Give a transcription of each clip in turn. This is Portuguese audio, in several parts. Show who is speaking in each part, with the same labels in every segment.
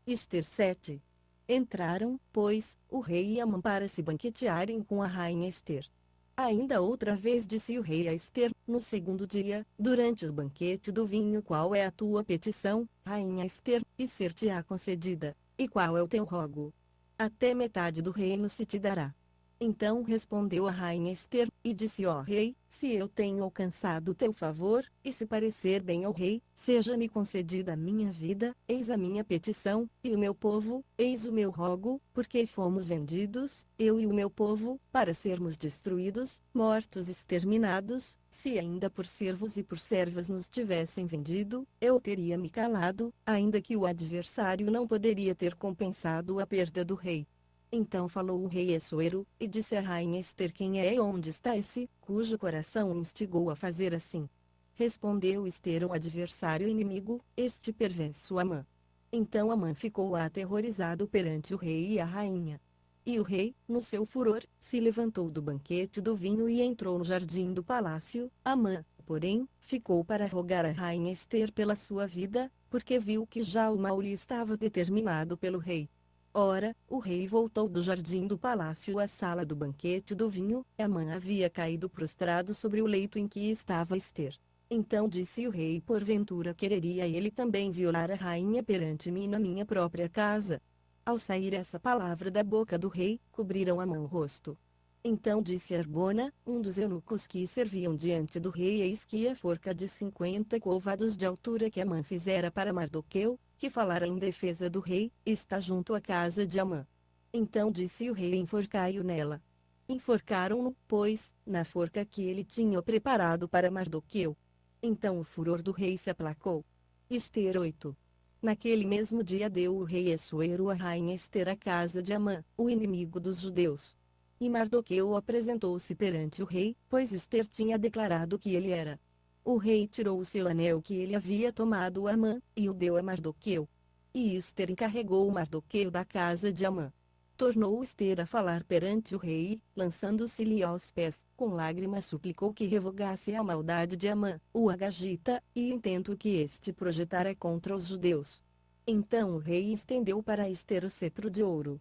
Speaker 1: Ester 7. Entraram, pois, o rei e Amã para se banquetearem com a rainha Ester. Ainda outra vez disse o rei a Ester, no segundo dia, durante o banquete do vinho: qual é a tua petição, rainha Ester, e ser-te-á concedida, e qual é o teu rogo? Até metade do reino se te dará. Então respondeu a rainha Ester, e disse: ó rei, se eu tenho alcançado o teu favor, e se parecer bem ao rei, seja-me concedida a minha vida, eis a minha petição, e o meu povo, eis o meu rogo, porque fomos vendidos, eu e o meu povo, para sermos destruídos, mortos, exterminados. Se ainda por servos e por servas nos tivessem vendido, eu teria me calado, ainda que o adversário não poderia ter compensado a perda do rei. Então falou o rei Assuero, e disse à rainha Ester: quem é e onde está esse, cujo coração o instigou a fazer assim? Respondeu Ester: um adversário inimigo, este perverso Amã. Então Amã ficou aterrorizado perante o rei e a rainha. E o rei, no seu furor, se levantou do banquete do vinho e entrou no jardim do palácio. Amã, porém, ficou para rogar à rainha Ester pela sua vida, porque viu que já o mal lhe estava determinado pelo rei. Ora, o rei voltou do jardim do palácio à sala do banquete do vinho, e Amã havia caído prostrado sobre o leito em que estava Ester. Então disse o rei: porventura quereria ele também violar a rainha perante mim na minha própria casa? Ao sair essa palavra da boca do rei, cobriram Amã o rosto. Então disse Arbona, um dos eunucos que serviam diante do rei: eis que a forca de 50 côvados de altura que Amã fizera para Mardoqueu, que falara em defesa do rei, está junto à casa de Amã. Então disse o rei: enforcai-o nela. Enforcaram-no, pois, na forca que ele tinha preparado para Mardoqueu. Então o furor do rei se aplacou. Ester 8. Naquele mesmo dia deu o rei Assuero a rainha Ester à casa de Amã, o inimigo dos judeus. E Mardoqueu apresentou-se perante o rei, pois Ester tinha declarado que ele era. O rei tirou o seu anel que ele havia tomado a Amã, e o deu a Mardoqueu. E Ester encarregou Mardoqueu da casa de Amã. Tornou Ester a falar perante o rei, lançando-se-lhe aos pés, com lágrimas suplicou que revogasse a maldade de Amã, o agagita, e intento que este projetara contra os judeus. Então o rei estendeu para Ester o cetro de ouro.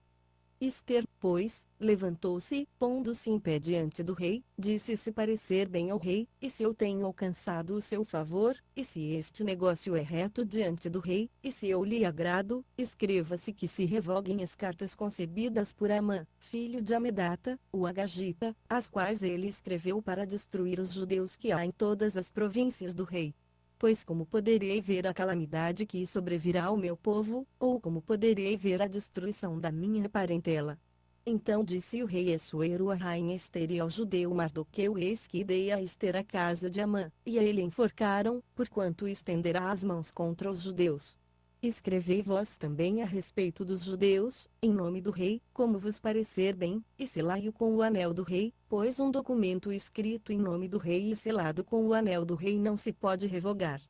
Speaker 1: Ester, pois, levantou-se, pondo-se em pé diante do rei, disse: se parecer bem ao rei, e se eu tenho alcançado o seu favor, e se este negócio é reto diante do rei, e se eu lhe agrado, escreva-se que se revoguem as cartas concebidas por Amã, filho de Amedata, o agagita, as quais ele escreveu para destruir os judeus que há em todas as províncias do rei. Pois como poderei ver a calamidade que sobrevirá ao meu povo, ou como poderei ver a destruição da minha parentela? Então disse o rei Assuero à rainha Ester e ao judeu Mardoqueu: eis que dei a Ester a casa de Amã, e a ele enforcaram, porquanto estenderá as mãos contra os judeus. Escrevei vós também a respeito dos judeus, em nome do rei, como vos parecer bem, e selai-o com o anel do rei, pois um documento escrito em nome do rei e selado com o anel do rei não se pode revogar.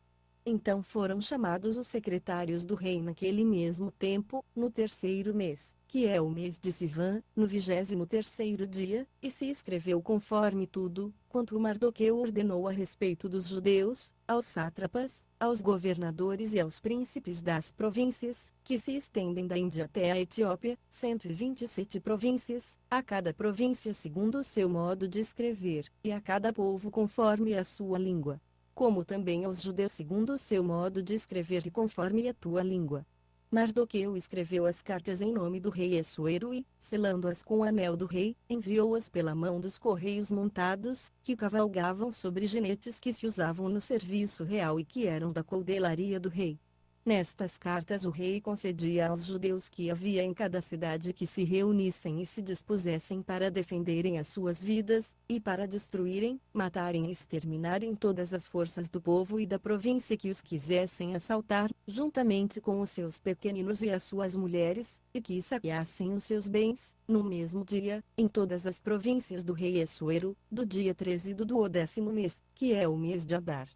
Speaker 1: Então foram chamados os secretários do rei naquele mesmo tempo, no terceiro mês, que é o mês de Sivan, no 23º dia, e se escreveu conforme tudo, quanto Mardoqueu ordenou a respeito dos judeus, aos sátrapas, aos governadores e aos príncipes das províncias, que se estendem da Índia até a Etiópia, 127 províncias, a cada província segundo o seu modo de escrever, e a cada povo conforme a sua língua. Como também aos judeus segundo o seu modo de escrever e conforme a tua língua. Mardoqueu escreveu as cartas em nome do rei Assuero e, selando-as com o anel do rei, enviou-as pela mão dos correios montados, que cavalgavam sobre jinetes que se usavam no serviço real e que eram da coudelaria do rei. Nestas cartas o rei concedia aos judeus que havia em cada cidade que se reunissem e se dispusessem para defenderem as suas vidas, e para destruírem, matarem e exterminarem todas as forças do povo e da província que os quisessem assaltar, juntamente com os seus pequeninos e as suas mulheres, e que saqueassem os seus bens, no mesmo dia, em todas as províncias do rei Assuero, do dia 13 do 10º mês, que é o mês de Adar.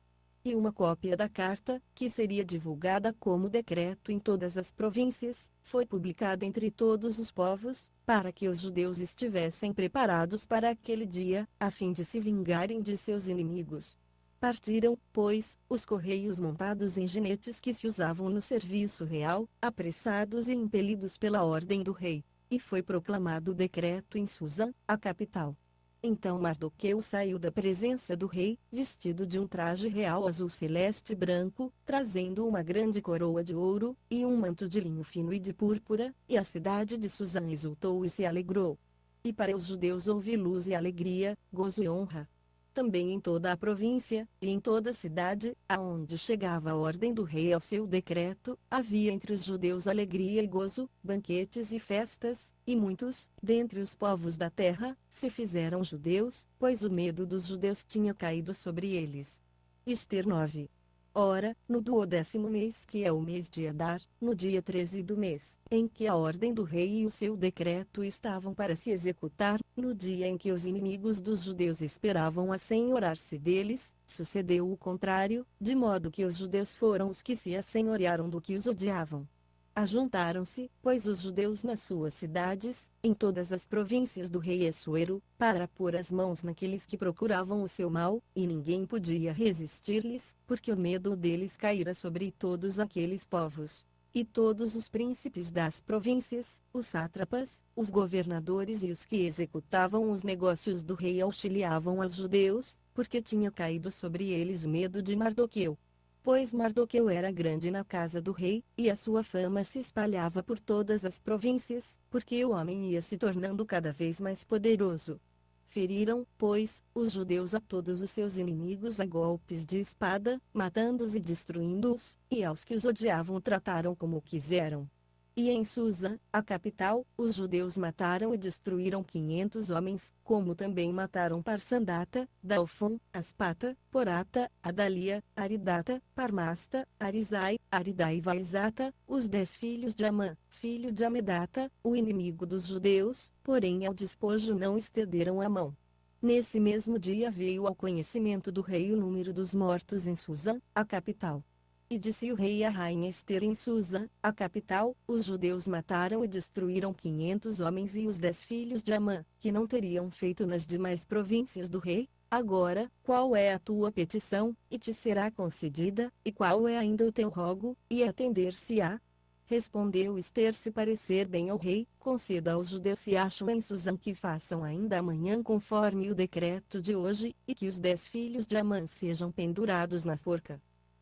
Speaker 1: E uma cópia da carta, que seria divulgada como decreto em todas as províncias, foi publicada entre todos os povos, para que os judeus estivessem preparados para aquele dia, a fim de se vingarem de seus inimigos. Partiram, pois, os correios montados em jinetes que se usavam no serviço real, apressados e impelidos pela ordem do rei. E foi proclamado o decreto em Susã, a capital. Então Mardoqueu saiu da presença do rei, vestido de um traje real azul celeste e branco, trazendo uma grande coroa de ouro, e um manto de linho fino e de púrpura, e a cidade de Susã exultou e se alegrou. E para os judeus houve luz e alegria, gozo e honra. Também em toda a província, e em toda a cidade, aonde chegava a ordem do rei ao seu decreto, havia entre os judeus alegria e gozo, banquetes e festas, e muitos, dentre os povos da terra, se fizeram judeus, pois o medo dos judeus tinha caído sobre eles. Ester 9. Ora, no 12º mês, que é o mês de Adar, no dia 13 do mês, em que a ordem do rei e o seu decreto estavam para se executar, no dia em que os inimigos dos judeus esperavam assenhorar-se deles, sucedeu o contrário, de modo que os judeus foram os que se assenhorearam do que os odiavam. Ajuntaram-se, pois os judeus nas suas cidades, em todas as províncias do rei Assuero, para pôr as mãos naqueles que procuravam o seu mal, e ninguém podia resistir-lhes, porque o medo deles caíra sobre todos aqueles povos. E todos os príncipes das províncias, os sátrapas, os governadores e os que executavam os negócios do rei auxiliavam aos judeus, porque tinha caído sobre eles o medo de Mardoqueu. Pois Mardoqueu era grande na casa do rei, e a sua fama se espalhava por todas as províncias, porque o homem ia se tornando cada vez mais poderoso. Feriram, pois, os judeus a todos os seus inimigos a golpes de espada, matando-os e destruindo-os, e aos que os odiavam trataram como quiseram. E em Susa, a capital, os judeus mataram e destruíram 500 homens, como também mataram Parsandata, Dalfon, Aspata, Porata, Adalia, Aridata, Parmasta, Arizai, Aridai e Vaizata, os 10 filhos de Amã, filho de Amedata, o inimigo dos judeus, porém ao despojo não estenderam a mão. Nesse mesmo dia veio ao conhecimento do rei o número dos mortos em Susa, a capital. E disse o rei e a rainha Ester em Susa, a capital, os judeus mataram e destruíram 500 homens e os 10 filhos de Amã, que não teriam feito nas demais províncias do rei. Agora, qual é a tua petição, e te será concedida, e qual é ainda o teu rogo, e atender-se-á? Respondeu Ester: se parecer bem ao rei, conceda aos judeus se acham em Susã que façam ainda amanhã conforme o decreto de hoje, e que os 10 filhos de Amã sejam pendurados na forca.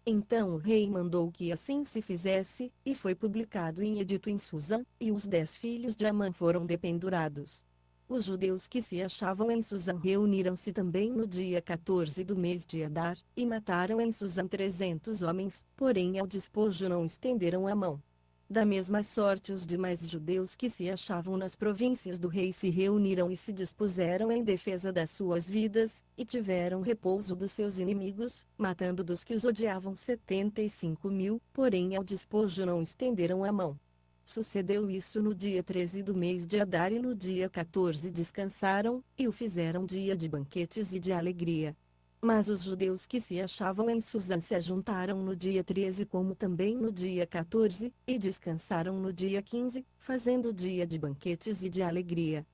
Speaker 1: Então o rei mandou que assim se fizesse, e foi publicado em edito em Susã, e os 10 filhos de Amã foram dependurados. Os judeus que se achavam em Susã reuniram-se também no dia 14 do mês de Adar, e mataram em Susã 300 homens, porém ao despojo não estenderam a mão. Da mesma sorte os demais judeus que se achavam nas províncias do rei se reuniram e se dispuseram em defesa das suas vidas, e tiveram repouso dos seus inimigos, matando dos que os odiavam 75.000, porém ao despojo não estenderam a mão. Sucedeu isso no dia 13 do mês de Adar, e no dia 14 descansaram, e o fizeram dia de banquetes e de alegria. Mas os judeus que se achavam em Susã se ajuntaram no dia 13 como também no dia 14, e descansaram no dia 15, fazendo dia de banquetes e de alegria.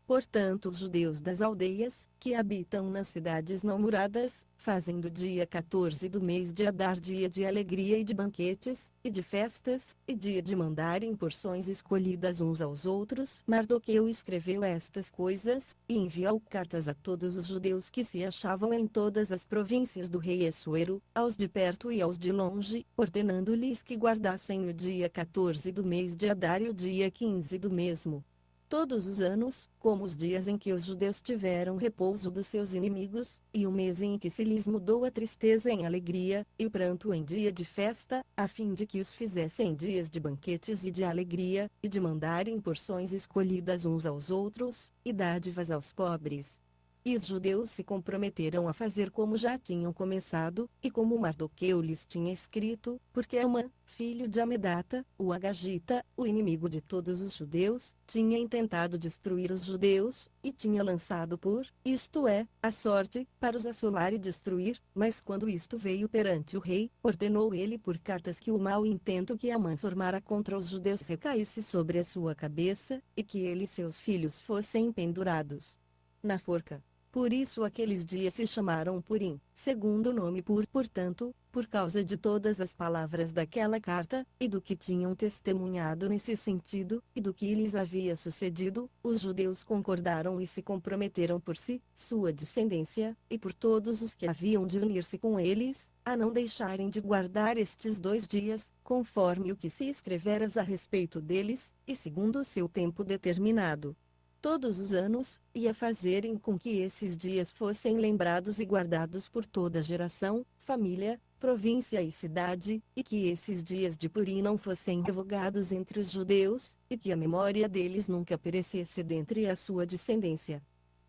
Speaker 1: Portanto, os judeus das aldeias, que habitam nas cidades não muradas, fazem do dia 14 do mês de Adar dia de alegria e de banquetes, e de festas, e dia de mandarem porções escolhidas uns aos outros. Mardoqueu escreveu estas coisas, e enviou cartas a todos os judeus que se achavam em todas as províncias do rei Assuero, aos de perto e aos de longe, ordenando-lhes que guardassem o dia 14 do mês de Adar e o dia 15 do mesmo. Todos os anos, como os dias em que os judeus tiveram repouso dos seus inimigos, e o mês em que se lhes mudou a tristeza em alegria, e o pranto em dia de festa, a fim de que os fizessem dias de banquetes e de alegria, e de mandarem porções escolhidas uns aos outros, e dádivas aos pobres. E os judeus se comprometeram a fazer como já tinham começado, e como Mardoqueu lhes tinha escrito, porque Amã, filho de Amedata, o Agagita, o inimigo de todos os judeus, tinha intentado destruir os judeus, e tinha lançado isto é, a sorte, para os assolar e destruir, mas quando isto veio perante o rei, ordenou ele por cartas que o mau intento que Amã formara contra os judeus recaísse sobre a sua cabeça, e que ele e seus filhos fossem pendurados na forca. Por isso aqueles dias se chamaram Purim, segundo nome portanto, por causa de todas as palavras daquela carta, e do que tinham testemunhado nesse sentido, e do que lhes havia sucedido, os judeus concordaram e se comprometeram por si, sua descendência, e por todos os que haviam de unir-se com eles, a não deixarem de guardar estes 2 dias, conforme o que se escreveras a respeito deles, e segundo o seu tempo determinado todos os anos, e a fazerem com que esses dias fossem lembrados e guardados por toda geração, família, província e cidade, e que esses dias de Purim não fossem revogados entre os judeus, e que a memória deles nunca perecesse dentre a sua descendência.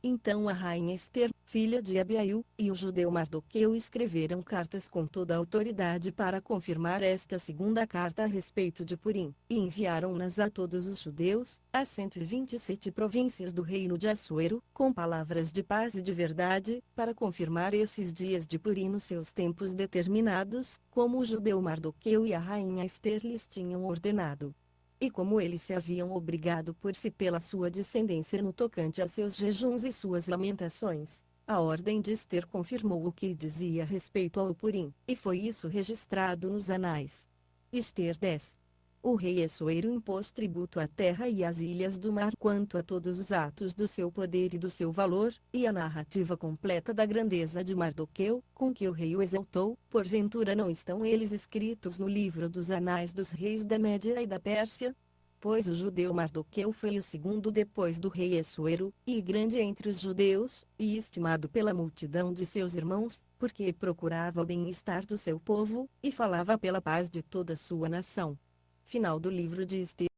Speaker 1: Então a rainha Ester, filha de Abiail, e o judeu Mardoqueu escreveram cartas com toda a autoridade para confirmar esta segunda carta a respeito de Purim, e enviaram-nas a todos os judeus, às 127 províncias do reino de Assuero, com palavras de paz e de verdade, para confirmar esses dias de Purim nos seus tempos determinados, como o judeu Mardoqueu e a rainha Ester lhes tinham ordenado. E como eles se haviam obrigado por si pela sua descendência no tocante a seus jejuns e suas lamentações, a ordem de Ester confirmou o que dizia a respeito ao Purim, e foi isso registrado nos anais. Ester 10. O rei Assuero impôs tributo à terra e às ilhas do mar quanto a todos os atos do seu poder e do seu valor, e a narrativa completa da grandeza de Mardoqueu, com que o rei o exaltou, porventura não estão eles escritos no livro dos anais dos reis da Média e da Pérsia? Pois o judeu Mardoqueu foi o segundo depois do rei Assuero, e grande entre os judeus, e estimado pela multidão de seus irmãos, porque procurava o bem-estar do seu povo, e falava pela paz de toda a sua nação. Final do livro de Ester.